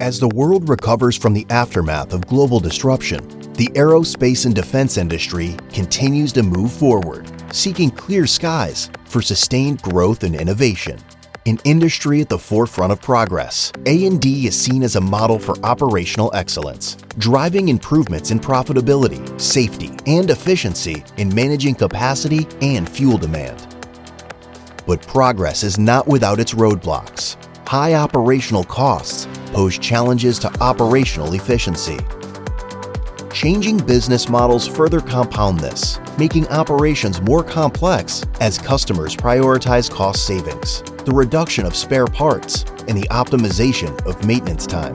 As the world recovers from the aftermath of global disruption, the aerospace and defense industry continues to move forward, seeking clear skies for sustained growth and innovation. An industry at the forefront of progress, A&D is seen as a model for operational excellence, driving improvements in profitability, safety, and efficiency in managing capacity and fuel demand. But progress is not without its roadblocks. High operational costs pose challenges to operational efficiency. Changing business models further compound this, making operations more complex as customers prioritize cost savings, the reduction of spare parts, and the optimization of maintenance time.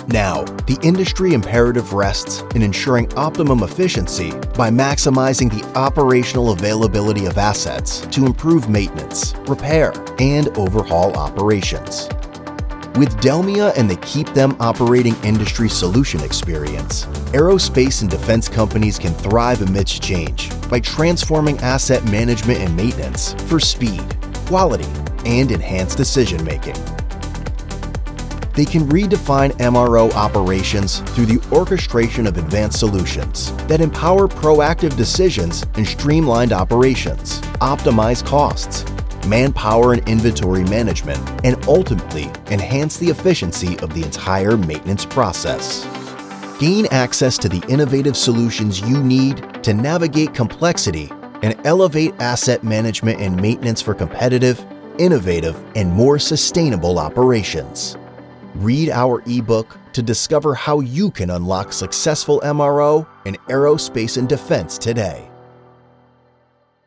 Now, the industry imperative rests in ensuring optimum efficiency by maximizing the operational availability of assets to improve maintenance, repair, and overhaul operations. With DELMIA and the Keep Them Operating industry solution experience, aerospace and defense companies can thrive amidst change by transforming asset management and maintenance for speed, quality, and enhanced decision-making. They can redefine MRO operations through the orchestration of advanced solutions that empower proactive decisions and streamlined operations, optimize costs, manpower and inventory management, and ultimately enhance the efficiency of the entire maintenance process. Gain access to the innovative solutions you need to navigate complexity and elevate asset management and maintenance for competitive, innovative, and more sustainable operations. Read our ebook to discover how you can unlock successful MRO and aerospace and defense today.